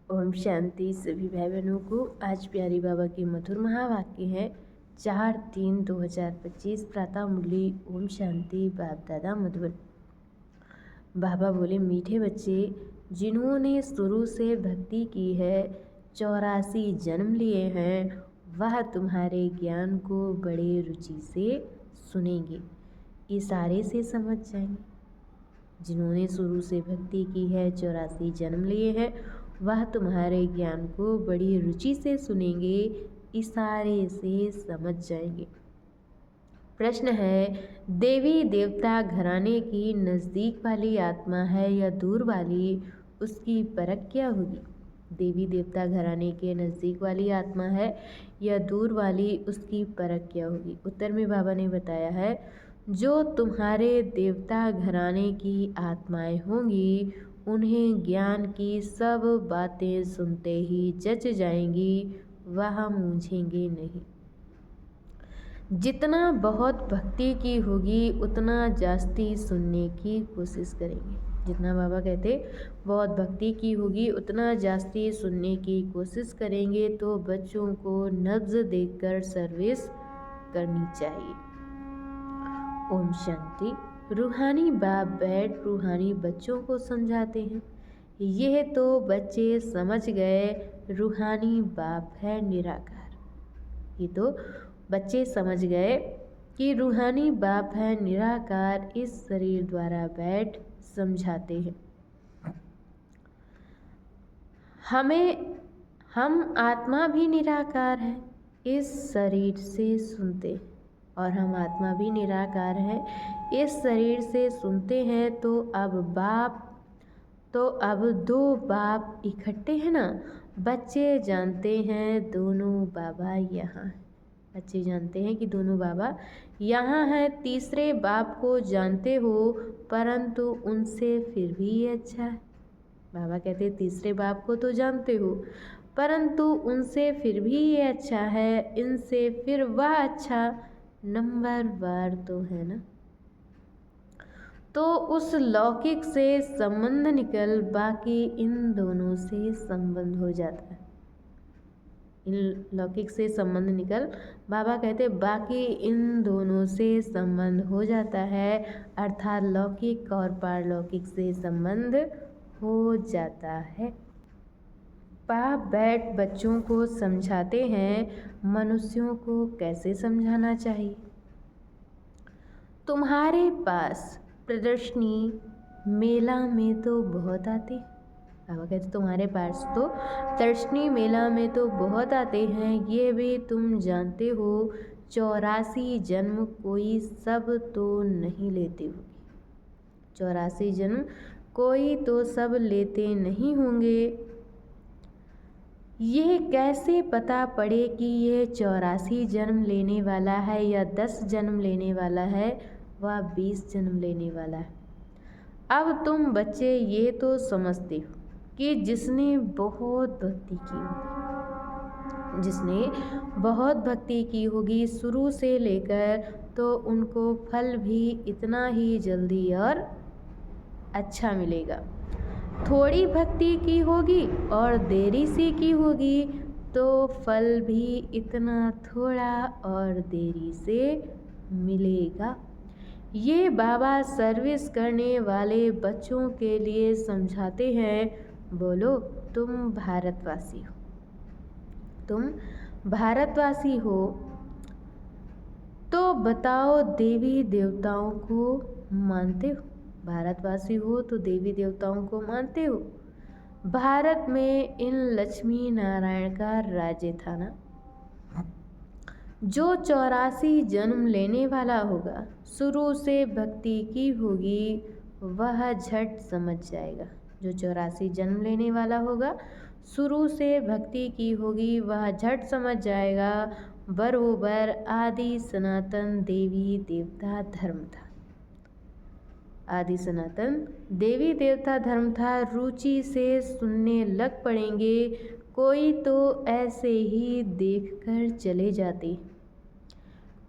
ओम शांति। सभी भाई बहनों को आज प्यारी बाबा के मधुर महावाक्य है 4/3/2025 प्रातः मुरली। ओम शांति। बाप दादा मधुबन। बाबा बोले, मीठे बच्चे, जिन्होंने शुरू से भक्ति की है, 84 जन्म लिए हैं, वह तुम्हारे ज्ञान को बड़े रुचि से सुनेंगे, इशारे से समझ जाएंगे। जिन्होंने शुरू से भक्ति की है, 84 जन्म लिए हैं, वह तुम्हारे ज्ञान को बड़ी रुचि से सुनेंगे, इशारे से समझ जाएंगे। प्रश्न है, देवी देवता घराने की नज़दीक वाली आत्मा है या दूर वाली, उसकी परख क्या होगी? देवी देवता घराने के नज़दीक वाली आत्मा है या दूर वाली, उसकी परख क्या होगी? उत्तर में बाबा ने बताया है, जो तुम्हारे देवता घराने की आत्माएं होंगी, उन्हें ज्ञान की सब बातें सुनते ही जच जाएंगी, वह मूझेंगे नहीं। जितना बहुत भक्ति की होगी, उतना जास्ती सुनने की कोशिश करेंगे। जितना बाबा कहते बहुत भक्ति की होगी, उतना जास्ती सुनने की कोशिश करेंगे। तो बच्चों को नब्ज़ देखकर सर्विस करनी चाहिए। ओम शांति। रूहानी बाप बैठ रूहानी बच्चों को समझाते हैं। यह तो बच्चे समझ गए, रूहानी बाप है निराकार। ये तो बच्चे समझ गए कि रूहानी बाप है निराकार। इस शरीर द्वारा बैठ समझाते हैं। हम आत्मा भी निराकार है, इस शरीर से सुनते हैं। और हम आत्मा भी निराकार है, इस शरीर से सुनते हैं। तो अब दो बाप इकट्ठे हैं ना। बच्चे जानते हैं दोनों बाबा यहाँ हैं। बच्चे जानते हैं कि दोनों बाबा यहाँ हैं। तीसरे बाप को जानते हो, परंतु उनसे फिर भी ये अच्छा है। बाबा कहते तीसरे बाप को तो जानते हो, परंतु उनसे फिर भी ये अच्छा है, इनसे फिर वह अच्छा नंबर वार तो है ना। तो उस लौकिक से संबंध निकल बाकी इन दोनों से संबंध हो जाता है। इन लौकिक से संबंध निकल, बाबा कहते बाकी इन दोनों से संबंध हो जाता है, अर्थात लौकिक और पारलौकिक से संबंध हो जाता है। बाप बैठ बच्चों को समझाते हैं, मनुष्यों को कैसे समझाना चाहिए। तुम्हारे पास प्रदर्शनी मेला में तो बहुत आते। बाबा कहते तुम्हारे पास तो प्रदर्शनी मेला में तो बहुत आते हैं, ये भी तुम जानते हो। 84 जन्म कोई सब तो नहीं लेते होंगे। 84 जन्म कोई तो सब लेते नहीं होंगे। यह कैसे पता पड़े कि यह 84 जन्म लेने वाला है या 10 जन्म लेने वाला है, वह 20 जन्म लेने वाला है। अब तुम बच्चे ये तो समझते हो कि जिसने बहुत भक्ति की होगी शुरू से लेकर, तो उनको फल भी इतना ही जल्दी और अच्छा मिलेगा। थोड़ी भक्ति की होगी और देरी से की होगी, तो फल भी इतना थोड़ा और देरी से मिलेगा। ये बाबा सर्विस करने वाले बच्चों के लिए समझाते हैं। बोलो, तुम भारतवासी हो तो बताओ, देवी देवताओं को मानते हो? भारतवासी हो तो देवी देवताओं को मानते हो? भारत में इन लक्ष्मी नारायण का राज्य था ना। जो 84 जन्म लेने वाला होगा, शुरू से भक्ति की होगी, वह झट समझ जाएगा। जो 84 जन्म लेने वाला होगा, शुरू से भक्ति की होगी, वह झट समझ जाएगा। बरोबर आदि सनातन देवी देवता धर्म था। आदि सनातन देवी देवता धर्म था। रुचि से सुनने लग पड़ेंगे। कोई तो ऐसे ही देखकर चले जाते,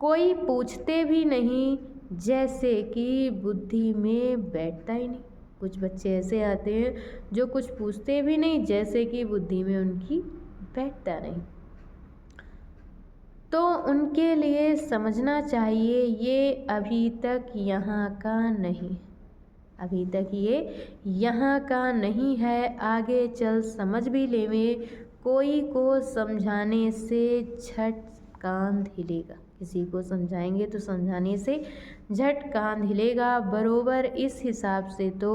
कोई पूछते भी नहीं, जैसे कि बुद्धि में बैठता ही नहीं। कुछ बच्चे ऐसे आते हैं जो कुछ पूछते भी नहीं, जैसे कि बुद्धि में उनकी बैठता नहीं। तो उनके लिए समझना चाहिए ये अभी तक यहाँ का नहीं, अभी तक ये यहाँ का नहीं है। आगे चल समझ भी लेवे, कोई को समझाने से झट कान हिलेगा। किसी को समझाएंगे तो समझाने से झट कान हिलेगा। बरोबर इस हिसाब से तो,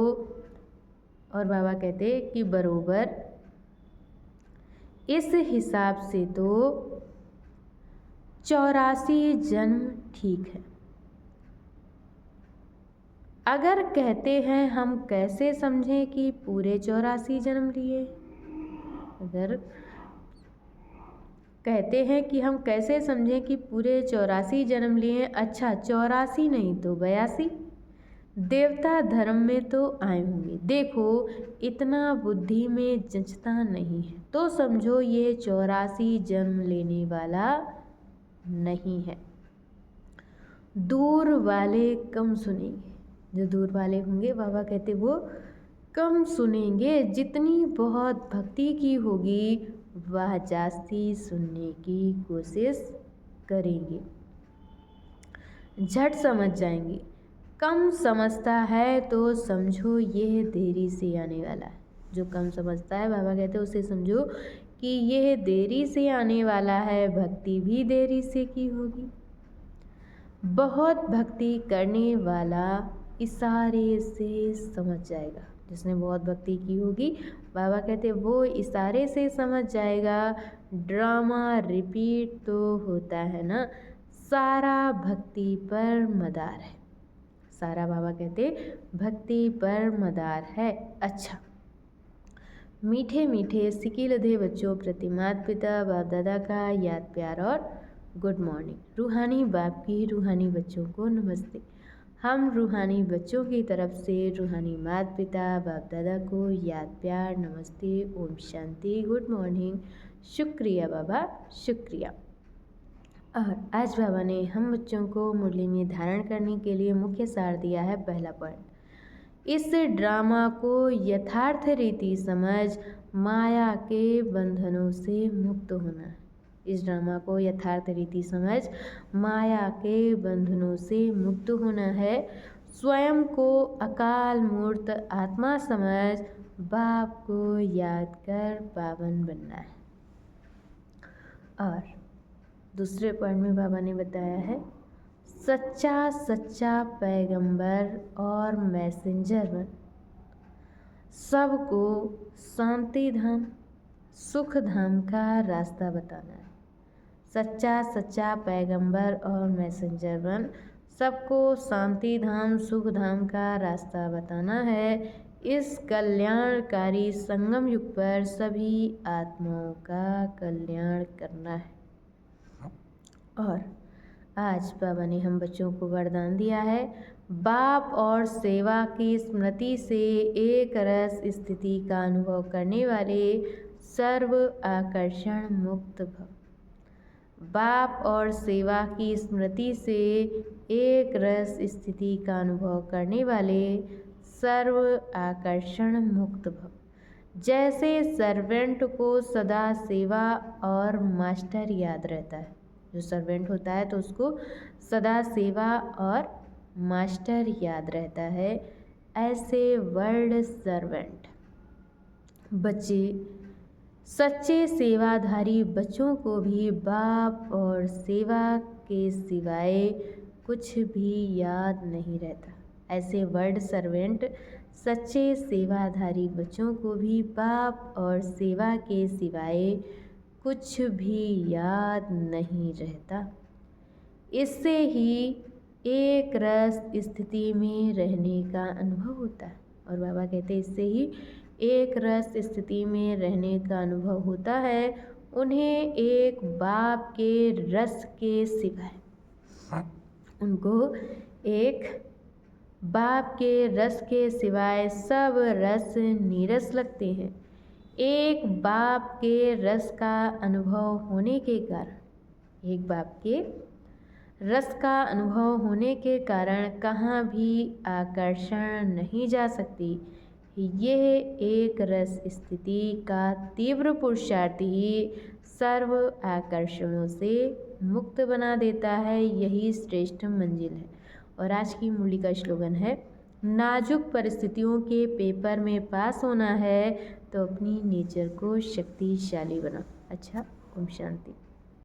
और बाबा कहते कि बरोबर इस हिसाब से तो 84 जन्म ठीक है। अगर कहते हैं हम कैसे समझें कि पूरे 84 जन्म लिए, अगर कहते हैं कि हम कैसे समझें कि पूरे 84 जन्म लिए। अच्छा 84 नहीं तो 82 देवता धर्म में तो आए होंगे। देखो इतना बुद्धि में जचता नहीं है, तो समझो ये 84 जन्म लेने वाला नहीं है। दूर वाले कम सुनेंगे, जो दूर वाले होंगे बाबा कहते वो कम सुनेंगे। जितनी बहुत भक्ति की होगी वह जास्ती सुनने की कोशिश करेंगे, झट समझ जाएंगे। कम समझता है तो समझो ये देरी से आने वाला है। जो कम समझता है बाबा कहते उसे समझो कि यह देरी से आने वाला है। भक्ति भी देरी से की होगी। बहुत भक्ति करने वाला इशारे से समझ जाएगा। जिसने बहुत भक्ति की होगी बाबा कहते वो इशारे से समझ जाएगा। ड्रामा रिपीट तो होता है ना, सारा भक्ति पर मदार है। सारा बाबा कहते भक्ति पर मदार है। अच्छा मीठे मीठे सिकिलधे बच्चों प्रति माता पिता बाप दादा का याद प्यार और गुड मॉर्निंग। रूहानी बाप की रूहानी बच्चों को नमस्ते। हम रूहानी बच्चों की तरफ से रूहानी माता पिता बाप दादा को याद प्यार नमस्ते, ओम शांति, गुड मॉर्निंग, शुक्रिया बाबा शुक्रिया। और आज बाबा ने हम बच्चों को मुरली में धारण करने के लिए मुख्य सार दिया है। पहला पॉइंट, इस ड्रामा को यथार्थ रीति समझ माया के बंधनों से मुक्त होना है। इस ड्रामा को यथार्थ रीति समझ माया के बंधनों से मुक्त होना है। स्वयं को अकाल मूर्त आत्मा समझ बाप को याद कर पावन बनना है। और दूसरे पॉइंट में बाबा ने बताया है सच्चा सच्चा पैगंबर और मैसेंजर बन सबको शांति धाम सुख धाम का रास्ता बताना है। सच्चा सच्चा पैगंबर और मैसेंजर बन सबको शांति धाम सुख धाम का रास्ता बताना है। इस कल्याणकारी संगम युग पर सभी आत्माओं का कल्याण करना है। और आज बाबा ने हम बच्चों को वरदान दिया है, बाप और सेवा की स्मृति से एक रस स्थिति का अनुभव करने वाले सर्व आकर्षण मुक्त भव। बाप और सेवा की स्मृति से एक रस स्थिति का अनुभव करने वाले सर्व आकर्षण मुक्त भव। जैसे सर्वेंट को सदा सेवा और मास्टर याद रहता है, जो सर्वेंट होता है तो उसको सदा सेवा और मास्टर याद रहता है, ऐसे वर्ल्ड सर्वेंट बच्चे सच्चे सेवाधारी बच्चों को भी बाप और सेवा के सिवाय कुछ भी याद नहीं रहता। ऐसे वर्ल्ड सर्वेंट सच्चे सेवाधारी बच्चों को भी बाप और सेवा के सिवाय कुछ भी याद नहीं रहता। इससे ही एक रस स्थिति में रहने का अनुभव होता है। और बाबा कहते हैं इससे ही एक रस स्थिति में रहने का अनुभव होता है। उन्हें एक बाप के रस के सिवाय उनको एक बाप के रस के सिवाय सब रस नीरस लगते हैं। एक बाप के रस का अनुभव होने के कारण, एक बाप के रस का अनुभव होने के कारण कहाँ भी आकर्षण नहीं जा सकती। यह एक रस स्थिति का तीव्र पुरुषार्थ ही सर्व आकर्षणों से मुक्त बना देता है। यही श्रेष्ठ मंजिल है। और आज की मूली का स्लोगन है, नाजुक परिस्थितियों के पेपर में पास होना है तो अपनी नेचर को शक्तिशाली बना। अच्छा, ओम शांति।